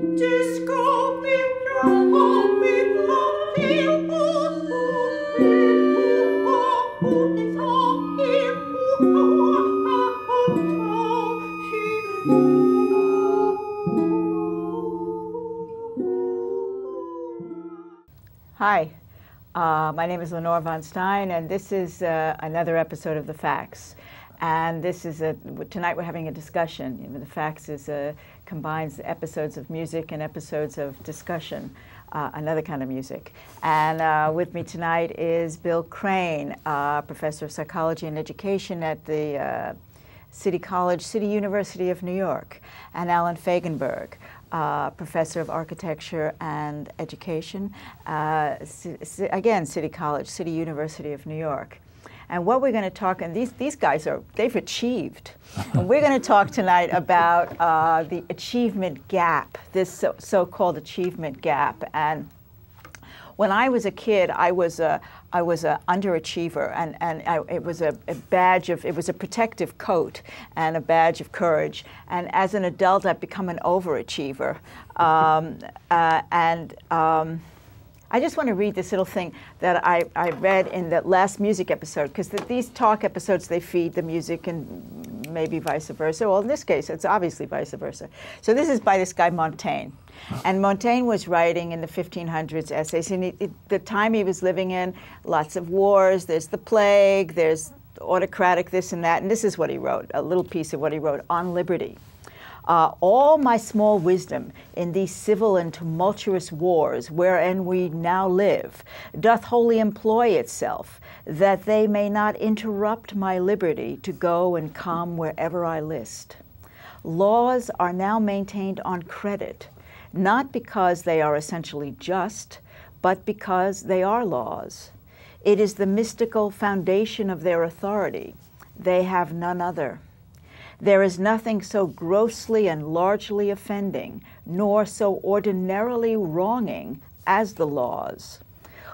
Hi, my name is Lenore Von Stein, and this is another episode of The Facts. And this is tonight we're having a discussion. You know, The Facts combines episodes of music and episodes of discussion, another kind of music. And with me tonight is Bill Crane, professor of psychology and education at the City University of New York, and Alan Fagenberg, professor of architecture and education, again, City University of New York. And what we're going to talk, and these guys they've achieved. And we're going to talk tonight about the achievement gap, this so-called achievement gap. And when I was a kid, I was a underachiever, and it was a badge of, it was a protective coat and a badge of courage. And as an adult, I've become an overachiever. I just want to read this little thing that I read in the last music episode, because these talk episodes, they feed the music and maybe vice versa. Well, in this case, it's obviously vice versa. So this is by this guy Montaigne. And Montaigne was writing in the 1500s essays. And the time he was living in, lots of wars, there's the plague, there's autocratic this and that. And this is what he wrote, a little piece of what he wrote on liberty. All my small wisdom in these civil and tumultuous wars wherein we now live doth wholly employ itself, that they may not interrupt my liberty to go and come wherever I list. Laws are now maintained on credit, not because they are essentially just, but because they are laws. It is the mystical foundation of their authority. They have none other. There is nothing so grossly and largely offending, nor so ordinarily wronging as the laws.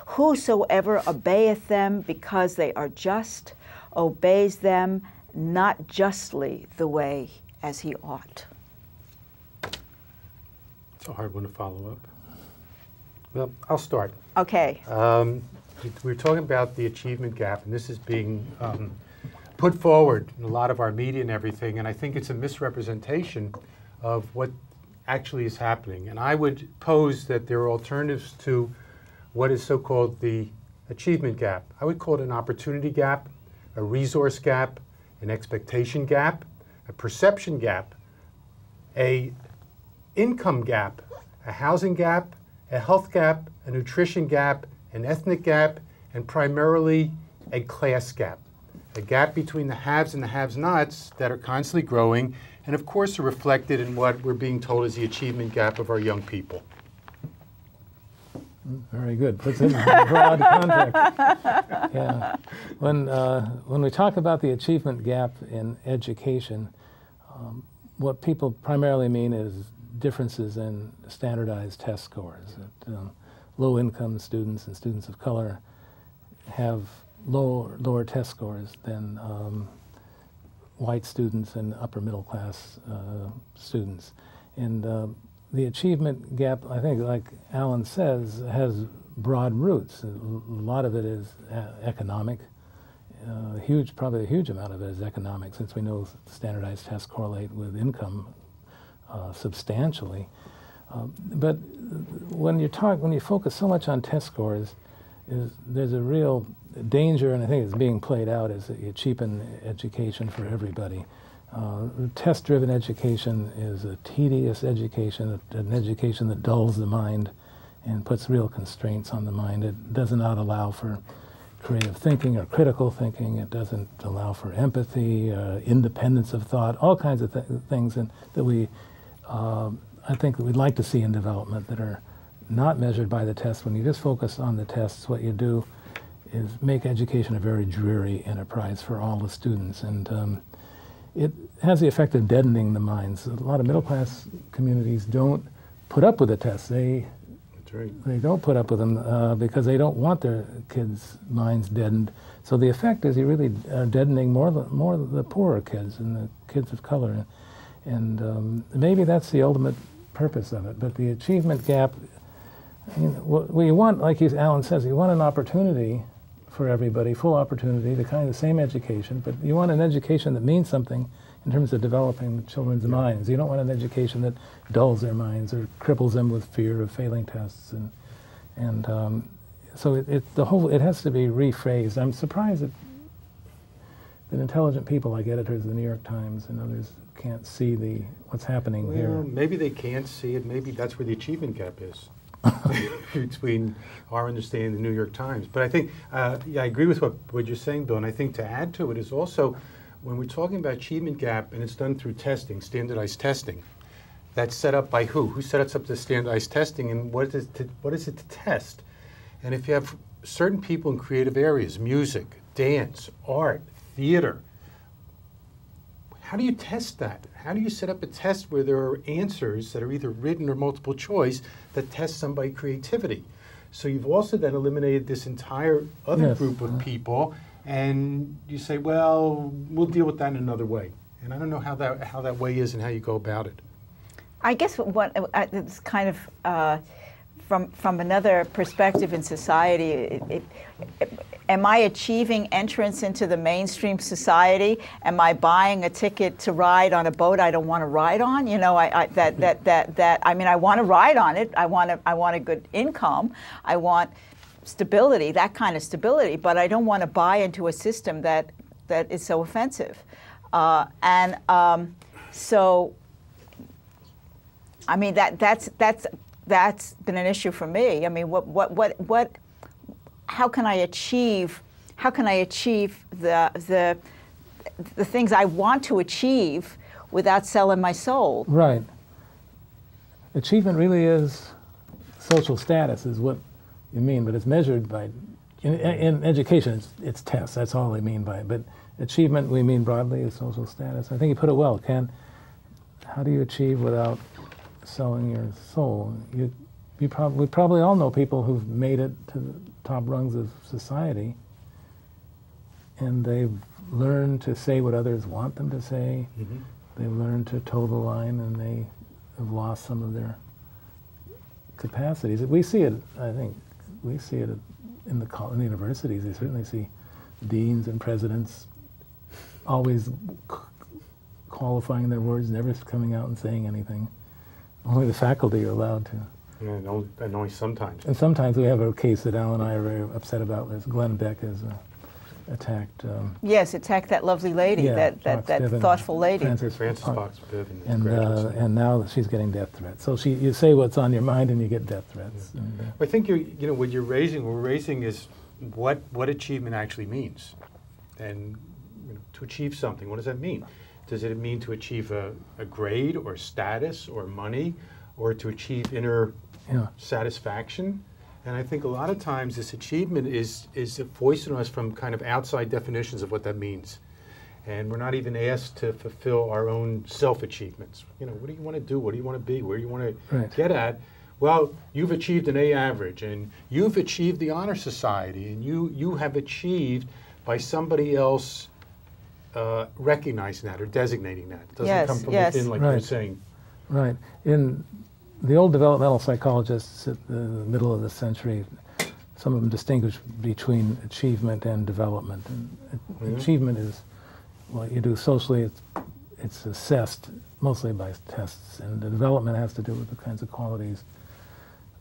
Whosoever obeyeth them because they are just, obeys them not justly the way as he ought. It's a hard one to follow up. Well, I'll start. Okay. We're talking about the achievement gap, and this is being put forward in a lot of our media and everything, and I think it's a misrepresentation of what actually is happening. And I would pose that there are alternatives to what is so-called the achievement gap. I would call it an opportunity gap, a resource gap, an expectation gap, a perception gap, a income gap, a housing gap, a health gap, a nutrition gap, an ethnic gap, and primarily a class gap. A gap between the haves and the have-nots that are constantly growing, and of course are reflected in what we're being told is the achievement gap of our young people. Very good. Puts it in a broad context. Yeah. When we talk about the achievement gap in education, what people primarily mean is differences in standardized test scores. That, low-income students and students of color have lower test scores than white students and upper middle class students. And the achievement gap, I think, like Alan says, has broad roots. A lot of it is economic. Probably a huge amount of it is economic, since we know standardized tests correlate with income substantially. But when you focus so much on test scores, there's a real danger, and I think it's being played out, is that you cheapen education for everybody. Test-driven education is a tedious education, an education that dulls the mind and puts real constraints on the mind. It does not allow for creative thinking or critical thinking. It doesn't allow for empathy, independence of thought, all kinds of things that we, I think that we'd like to see in development that are not measured by the test. When you just focus on the tests, what you do is make education a very dreary enterprise for all the students. And it has the effect of deadening the minds. A lot of middle-class communities don't put up with the tests. They don't put up with them because they don't want their kids' minds deadened. So the effect is you really are deadening more the poorer kids and the kids of color. And maybe that's the ultimate purpose of it. But the achievement gap, what you want, like Alan says, you want an opportunity for everybody, full opportunity, the kind of the same education, but you want an education that means something in terms of developing children's minds. You don't want an education that dulls their minds or cripples them with fear of failing tests. So it has to be rephrased. I'm surprised that intelligent people like editors of the New York Times and others can't see what's happening here. Maybe they can't see it. Maybe that's where the achievement gap is between our understanding of the New York Times. But I think, yeah, I agree with what you're saying, Bill. And I think to add to it is also, when we're talking about achievement gap, and it's done through testing, standardized testing, that's set up by who? Who sets up the standardized testing, and what is it to test? And if you have certain people in creative areas, music, dance, art, theater, how do you test that? How do you set up a test where there are answers that are either written or multiple choice that test somebody's creativity? So you've also then eliminated this entire other group of people, and you say, well, we'll deal with that in another way. And I don't know how that way is and how you go about it. I guess it's kind of from another perspective in society. Am I achieving entrance into the mainstream society? Am I buying a ticket to ride on a boat I don't want to ride on? You know, I mean, I want to ride on it. I want a good income. I want stability, that kind of stability. But I don't want to buy into a system that is so offensive. So, I mean, that's been an issue for me. I mean, how can I achieve the things I want to achieve without selling my soul? Right. Achievement really is social status, is what you mean, but it's measured by, in education, it's tests. That's all they mean by it. But achievement, we mean broadly, is social status. I think you put it well, Ken. How do you achieve without selling your soul? We probably all know people who've made it to the top rungs of society, and they've learned to say what others want them to say. Mm-hmm. They've learned to toe the line, and they have lost some of their capacities. We see it, I think, we see it in the universities. We certainly see deans and presidents always qualifying their words, never coming out and saying anything. Only the faculty are allowed to. Yeah, and only sometimes. And sometimes we have a case that Al and I are very upset about. As Glenn Beck has attacked. Yes, attacked that lovely lady, yeah, that thoughtful lady. Frances Fox Piven. And now she's getting death threats. So you say what's on your mind and you get death threats. Yeah. And, I think what we're raising is what achievement actually means, and to achieve something. What does that mean? Does it mean to achieve a grade or status or money, or to achieve inner satisfaction? And I think a lot of times this achievement is voiced on us from kind of outside definitions of what that means. And we're not even asked to fulfill our own self-achievements. What do you want to do? What do you want to be? Where do you want to get at? Well, you've achieved an A average, and you've achieved the Honor Society, and you have achieved by somebody else recognizing that or designating that. It doesn't come from within, like you're saying. Right. In the old developmental psychologists at the middle of the century, some of them distinguished between achievement and development. And achievement is what you do socially. It's assessed mostly by tests, and the development has to do with the kinds of qualities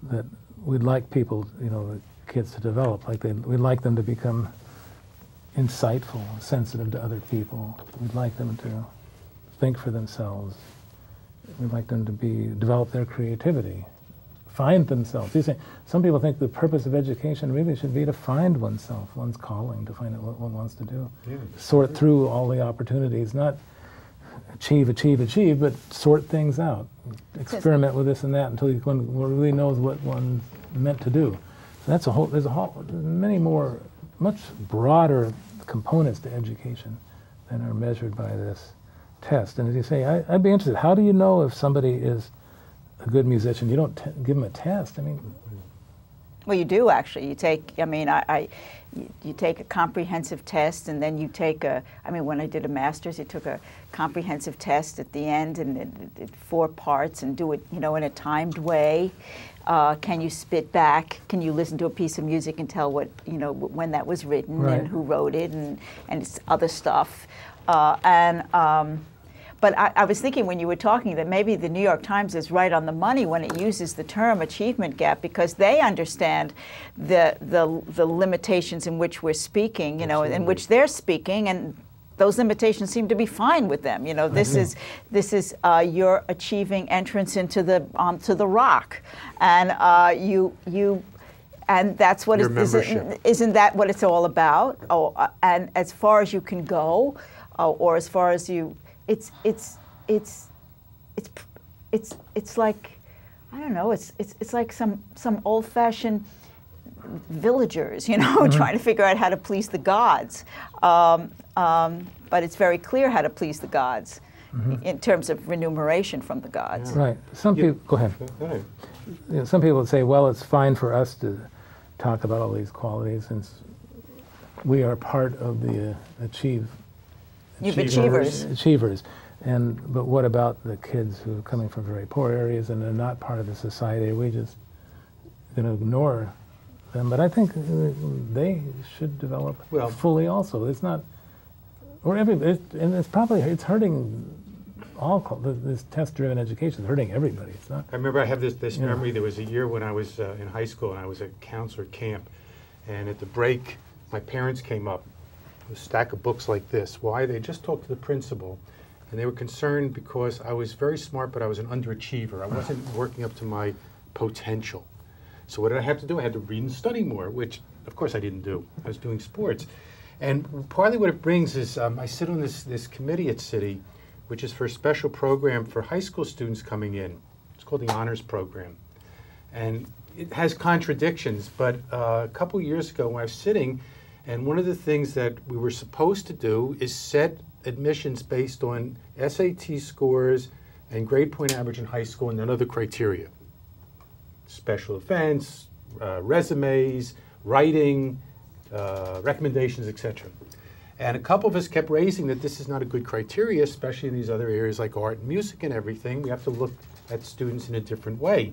that we'd like people, the kids to develop. We'd like them to become insightful, sensitive to other people. We'd like them to think for themselves. We'd like them to develop their creativity, find themselves. Some people think the purpose of education really should be to find oneself, one's calling, to find out what one wants to do. Yeah, sort through all the opportunities, not achieve, but sort things out. Experiment with this and that until one really knows what one's meant to do. So there's many more, much broader components to education than are measured by this test. And as you say, I'd be interested, how do you know if somebody is a good musician? You don't give them a test. I mean, Well, you do actually. You take, I mean, you take a comprehensive test, and then you take I mean, when I did a master's, you took a comprehensive test at the end, and it 4 parts, and do it, you know, in a timed way. Can you spit back? Can you listen to a piece of music and tell what, you know, when that was written and who wrote it, and it's other stuff. But I was thinking when you were talking that maybe the New York Times is right on the money when it uses the term achievement gap, because they understand the limitations in which we're speaking, you know, in which they're speaking, and those limitations seem to be fine with them. You know, this is you're achieving entrance into onto the rock, and and that's what isn't that what it's all about? Oh, and as far as you can go, or as far as you. It's like, I don't know, it's like some old-fashioned villagers, you know, trying to figure out how to please the gods. But it's very clear how to please the gods in terms of remuneration from the gods. Right. Some people, go ahead. You know, some people would say, well, it's fine for us to talk about all these qualities since we are part of the achievers. But what about the kids who are coming from very poor areas and are not part of the society? Are we just going to ignore them? But I think they should develop fully also. It's not, and it's hurting all, this test-driven education is hurting everybody. It's not. I remember I have this memory. There was a year when I was in high school and I was a counselor at camp, and at the break, my parents came up. A stack of books like this. Why? They just talked to the principal, and they were concerned because I was very smart, but I was an underachiever. I wasn't working up to my potential. So what did I have to do? I had to read and study more, which of course I didn't do. I was doing sports. And partly what it brings is I sit on this committee at City, which is for a special program for high school students coming in. It's called the Honors Program. And it has contradictions, but a couple years ago when I was sitting, and one of the things that we were supposed to do is set admissions based on SAT scores and grade point average in high school and then other criteria. Special events, resumes, writing, recommendations, etc. And a couple of us kept raising that this is not a good criteria, especially in these other areas like art and music and everything. We have to look at students in a different way.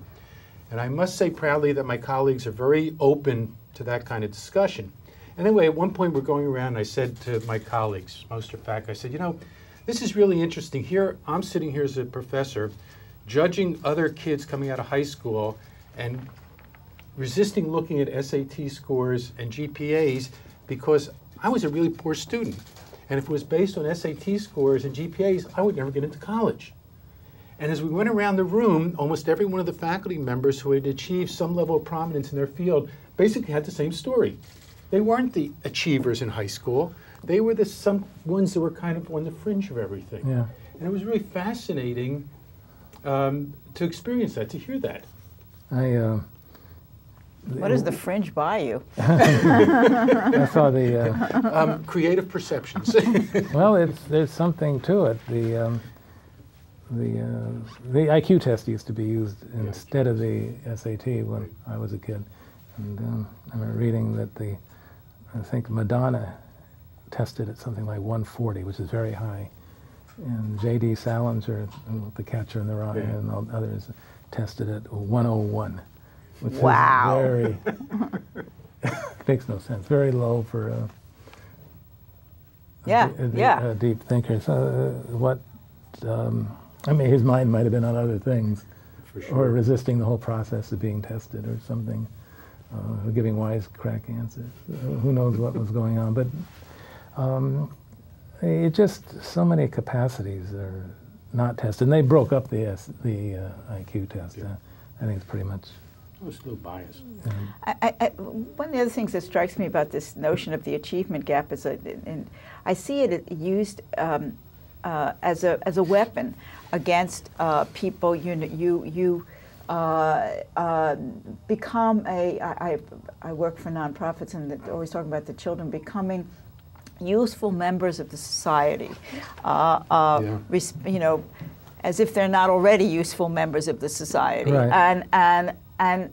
And I must say proudly that my colleagues are very open to that kind of discussion. Anyway, at one point we're going around and I said to my colleagues, most of fact, I said, you know, this is really interesting. Here, I'm sitting here as a professor, judging other kids coming out of high school and resisting looking at SAT scores and GPAs because I was a really poor student. And if it was based on SAT scores and GPAs, I would never get into college. And as we went around the room, almost every one of the faculty members who had achieved some level of prominence in their field basically had the same story. They weren't the achievers in high school. They were some ones that were kind of on the fringe of everything. Yeah. And it was really fascinating to experience that, to hear that. What does the fringe buy you? I saw the... creative perceptions. Well, there's something to it. The IQ test used to be used instead of the SAT when I was a kid. And I remember reading that I think Madonna tested at something like 140, which is very high. And J.D. Salinger, The Catcher in the Rye, and all others tested at 101, which is very, makes no sense, very low for a deep thinker. So I mean, his mind might have been on other things, For sure. or resisting the whole process of being tested or something. Giving wisecrack answers. Who knows what was going on? But it just, so many capacities are not tested. And they broke up the IQ test. I think it's pretty much... It was a little biased. One of the other things that strikes me about this notion of the achievement gap is I see it used as a weapon against people. You become I work for nonprofits, and they're always talking about the children becoming useful members of the society, you know, as if they're not already useful members of the society. Right. And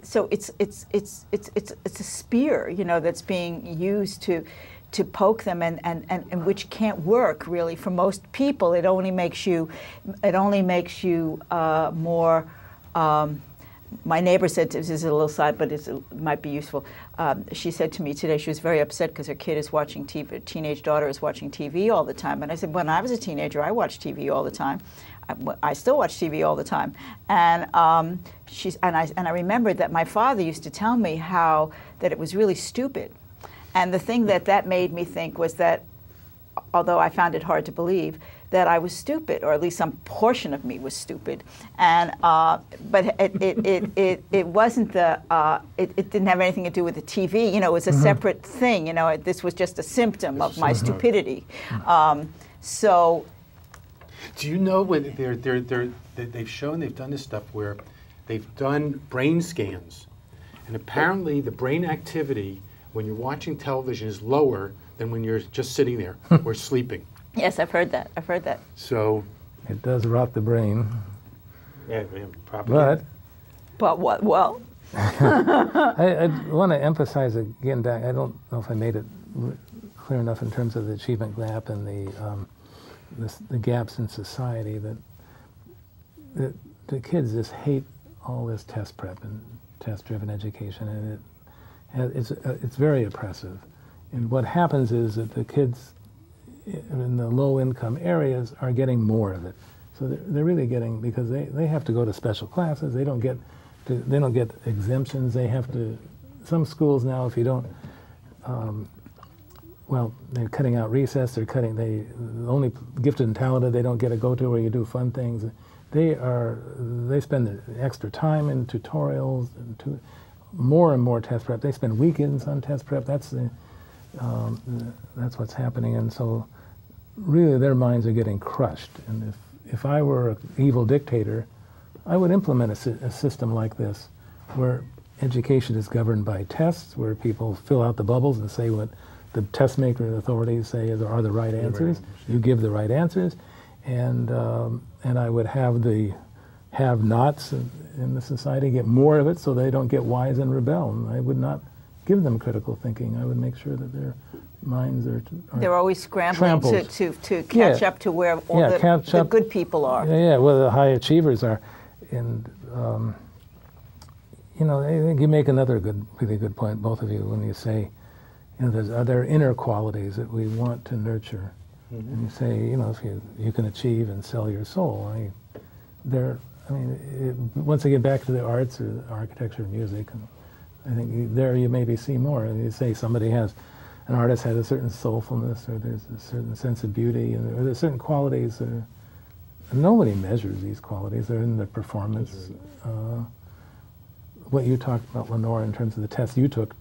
so it's a spear, you know, that's being used to poke them, and which can't work really for most people. It only makes you more. My neighbor said, this is a little side, but it might be useful. She said to me today, she was very upset because her kid is watching TV, her teenage daughter is watching TV all the time. And I said, when I was a teenager, I watched TV all the time. I still watch TV all the time. And I remembered that my father used to tell me that it was really stupid. And the thing that made me think was that, although I found it hard to believe, that I was stupid, or at least some portion of me was stupid, and but it wasn't it didn't have anything to do with the TV. You know, it was a separate thing. You know, this was just a symptom of my stupidity. So, do you know when they've done this stuff where they've done brain scans, and apparently the brain activity when you're watching television is lower than when you're just sitting there or sleeping. Yes, I've heard that. I've heard that. So it does rot the brain. Yeah, probably. But what? Well, I want to emphasize again back. I don't know if I made it clear enough in terms of the achievement gap and the gaps in society that the kids just hate all this test prep and test-driven education, and it's very oppressive. And what happens is that the kids in the low-income areas are getting more of it. So they're really getting, because they have to go to special classes. They don't get exemptions. They have to. Some schools now, if you don't, well, they're cutting out recess. They're cutting. The only gifted and talented they don't get to go to where you do fun things. They spend the extra time in tutorials and more and more test prep. They spend weekends on test prep. That's what's happening, and so really their minds are getting crushed. And if I were an evil dictator, I would implement a system like this, where education is governed by tests, where people fill out the bubbles and say what the test maker authorities say are the right answers. You give the right answers, and I would have the have-nots in the society get more of it, so they don't get wise and rebel. And I would not give them critical thinking. I would make sure that their minds are they're always scrambling to catch up to where all the good people are. Yeah, where the high achievers are. And, you know, I think you make another really good point, both of you, when you say, you know, are there inner qualities that we want to nurture? Mm-hmm. And you say, you know, if you can achieve and sell your soul. Once I get back to the arts or the architecture, music, I think there you maybe see more. And you say an artist has a certain soulfulness, or there's a certain sense of beauty, or there's certain qualities that are, nobody measures these qualities. They're in the performance. What you talked about, Lenore, in terms of the tests you took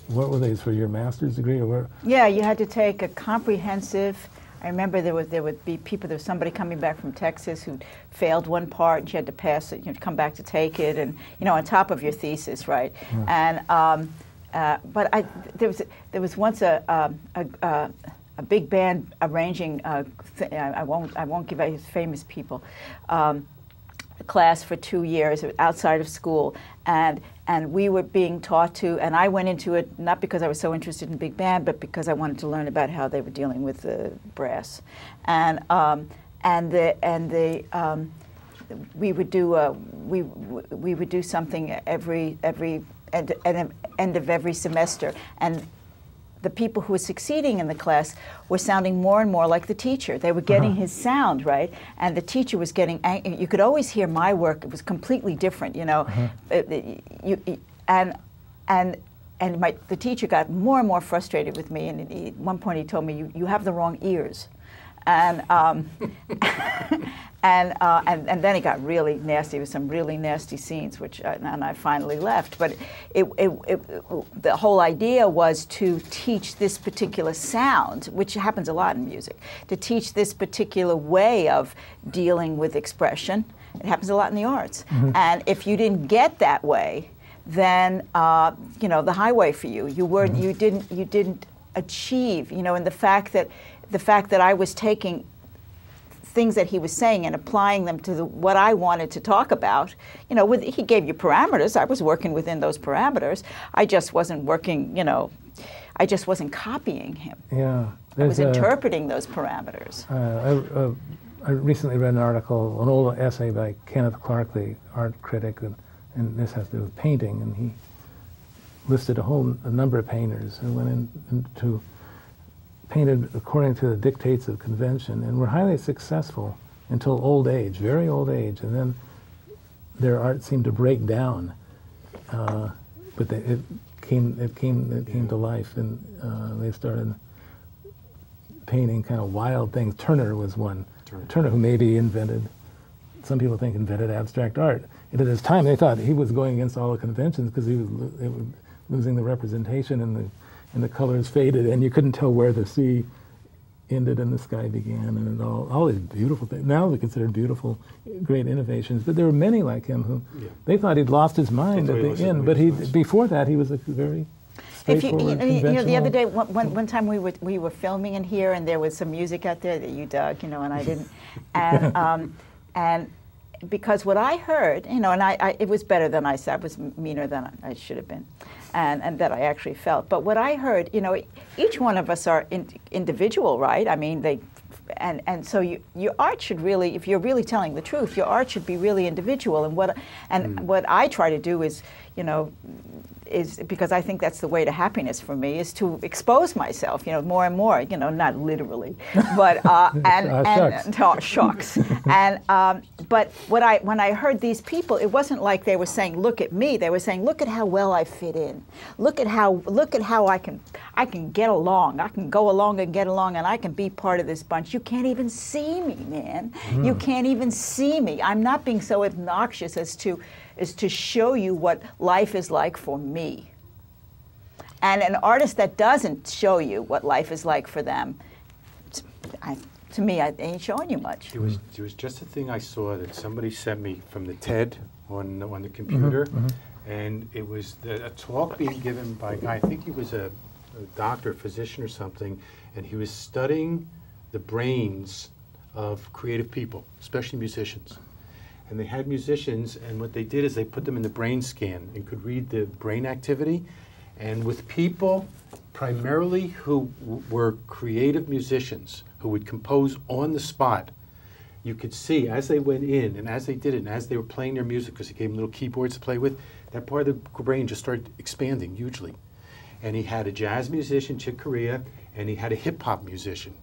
what were these, for your master's degree, or where? Yeah, you had to take a comprehensive. I remember there would be people. There was somebody coming back from Texas who failed one part, and she had to pass it. You had to come back to take it, and on top of your thesis, right? Mm. And there was once a big band arranging. I won't give out famous people. A class for 2 years outside of school, and we were being taught to, and I went into it not because I was so interested in big band, but because I wanted to learn about how they were dealing with the brass, we would do something every end of every semester, and the people who were succeeding in the class were sounding more and more like the teacher. They were getting his sound, right? And the teacher was getting angry. You could always hear my work. It was completely different, you know. The teacher got more and more frustrated with me. And at one point he told me, you have the wrong ears. And and then it got really nasty with some really nasty scenes, and I finally left. But the whole idea was to teach this particular sound, which happens a lot in music, to teach this particular way of dealing with expression. It happens a lot in the arts. Mm-hmm. And if you didn't get that way, then the highway for you. You didn't achieve. And the fact that I was taking things that he was saying and applying them to what I wanted to talk about. You know, he gave you parameters. I was working within those parameters. I just wasn't working, you know, I just wasn't copying him. Yeah. I was interpreting those parameters. I recently read an article, an old essay by Kenneth Clark, the art critic, and this has to do with painting, and he listed a number of painters who went into painted according to the dictates of convention and were highly successful until old age, very old age, and then their art seemed to break down. But it came to life, and they started painting kind of wild things. Turner was one. Turner, who maybe invented, some people think invented abstract art. And at his time, they thought he was going against all the conventions because he was losing the representation, and the colors faded, and you couldn't tell where the sea ended and the sky began, and all these beautiful things. Now they're considered beautiful, great innovations. But there were many like him who they thought he'd lost his mind at the end. But before that, he was a very straightforward, conventional. The other day, one time we were filming in here, and there was some music out there that you dug, you know, and I didn't, and because what I heard, you know, and it was better than I said, it was meaner than I should have been, and that I actually felt. But what I heard, you know, each one of us are individual, right? I mean, and so your art should really, if you're really telling the truth, your art should be really individual. And what I try to do is, you know, is because I think that's the way to happiness for me, is to expose myself, you know, more and more, you know, not literally, but shucks. But when I heard these people, it wasn't like they were saying, "Look at me." They were saying, "Look at how well I fit in. Look at how I can get along. I can go along and get along, and I can be part of this bunch. You can't even see me, man. You can't even see me. I'm not being so obnoxious as to show you what life is like for me." And an artist that doesn't show you what life is like for them, to me, I ain't showing you much. There was just a thing I saw that somebody sent me from the TED on the computer, and it was a talk being given by a guy, I think he was a doctor, physician or something, and he was studying the brains of creative people, especially musicians. And they had musicians, and what they did is they put them in the brain scan and could read the brain activity. And with people primarily who were creative musicians, who would compose on the spot, you could see as they went in and as they did it and as they were playing their music, because he gave them little keyboards to play with, that part of the brain just started expanding hugely. And he had a jazz musician, Chick Corea, and he had a hip-hop musician.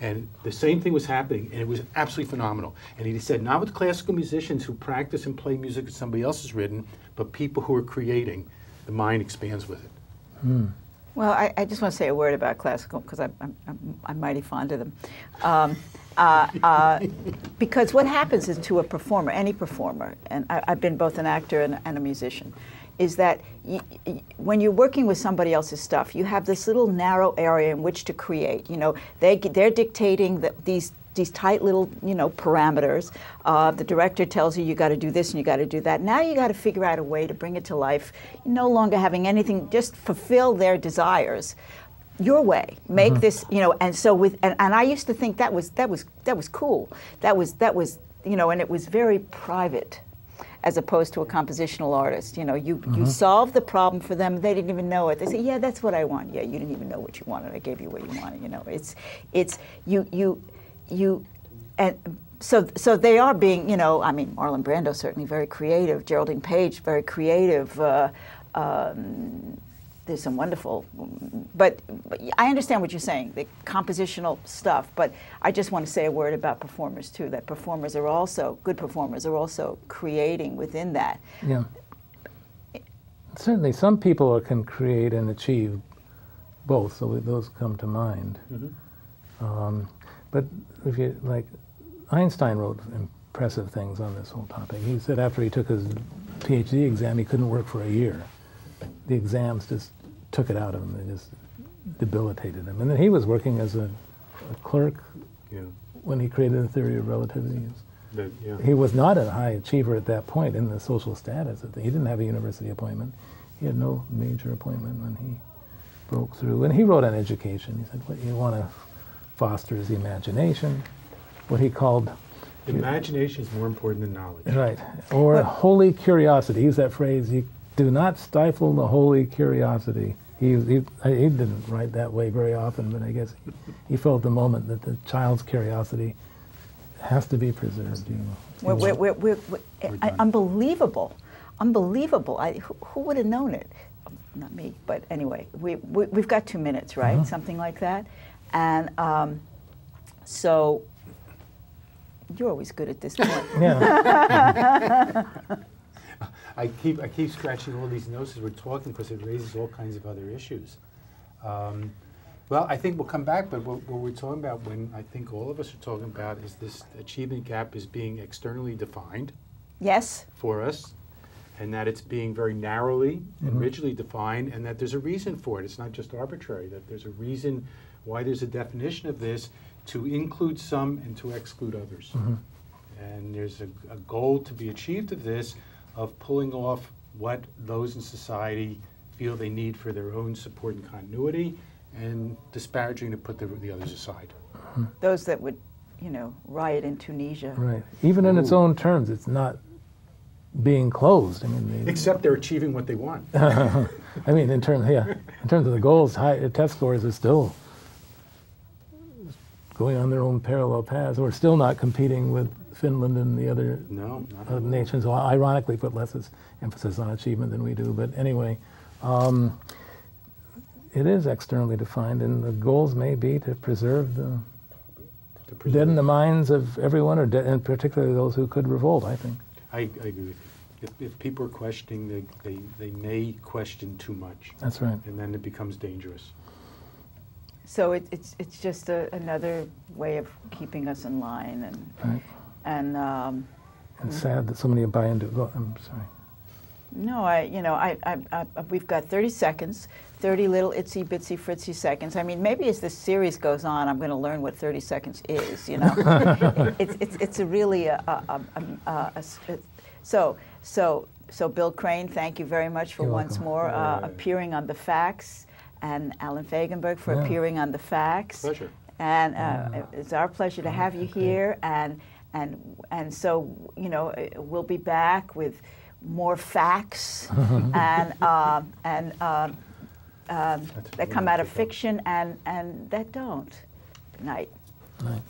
And the same thing was happening, and it was absolutely phenomenal. And he said, not with classical musicians who practice and play music that somebody else has written, but people who are creating. The mind expands with it. Well, I just want to say a word about classical, because I'm mighty fond of them. Because what happens is to a performer, any performer, and I've been both an actor and a musician, is that when you're working with somebody else's stuff, you have this little narrow area in which to create. You know, they're dictating these tight little, you know, parameters. The director tells you got to do this and you got to do that. Now you got to figure out a way to bring it to life. You're no longer having anything, just fulfill their desires your way. Make this, you know. And so and I used to think that was cool. That was you know, and it was very private, as opposed to a compositional artist. You know, you solve the problem for them. They didn't even know it. They say, yeah, that's what I want. Yeah, you didn't even know what you wanted. I gave you what you wanted. You know, and so they are being, you know, I mean, Marlon Brando certainly very creative. Geraldine Page, very creative. There's some wonderful, but I understand what you're saying, the compositional stuff, but I just want to say a word about performers too, that performers are also, good performers are also creating within that. Yeah. Certainly some people can create and achieve both, so those come to mind. But if you, like, Einstein wrote impressive things on this whole topic. He said after he took his PhD exam, he couldn't work for a year. The exams just took it out of him. They just debilitated him. And then he was working as a clerk when he created the theory of relativity. He was not a high achiever at that point in the social status. He didn't have a university appointment. He had no major appointment when he broke through. And he wrote on education. He said, what you want to foster is the imagination. what he called, Imagination is more important than knowledge. right, or holy curiosity. He used that phrase, you do not stifle the holy curiosity. He didn't write that way very often, but I guess he felt at the moment that the child's curiosity has to be preserved. You know. We're unbelievable, unbelievable. Who would have known it? Not me, but anyway, we've got 2 minutes, right? Something like that. And so you're always good at this point. Yeah. I keep scratching all these notes as we're talking because it raises all kinds of other issues. Well, I think we'll come back, but what we're talking about, when I think all of us are talking about, is this achievement gap is being externally defined Yes. for us, and that it's being very narrowly and rigidly defined, and that there's a reason for it. It's not just arbitrary, that there's a reason why there's a definition of this to include some and to exclude others. And there's a goal to be achieved of this, of pulling off what those in society feel they need for their own support and continuity, and disparaging to put the others aside. Those that would, riot in Tunisia. Right. Even in its own terms, it's not being closed. I mean, Except they're achieving what they want. I mean, in terms of the goals, test scores are still going on their own parallel paths. We're still not competing with Finland and the other No, not at all. nations, who ironically put less emphasis on achievement than we do. But anyway, it is externally defined, and the goals may be to preserve the deaden the minds of everyone, and particularly those who could revolt, I think. I agree with you. If people are questioning, they may question too much, That's right. and then it becomes dangerous. So it's just another way of keeping us in line, Right. and It's sad that so many buy into it. I'm sorry. no, we've got 30 seconds, 30 little itsy bitsy fritzy seconds. I mean, maybe as this series goes on, I'm going to learn what 30 seconds is. It's a really so Bill Crane, thank you very much for You're once welcome. more Yeah. appearing on The Facts, and Alan Fagenberg for Yeah. appearing on The Facts. Pleasure. And it's our pleasure to have you Okay. here, and so we'll be back with more facts and that come out of fiction and that don't. Good night. Right.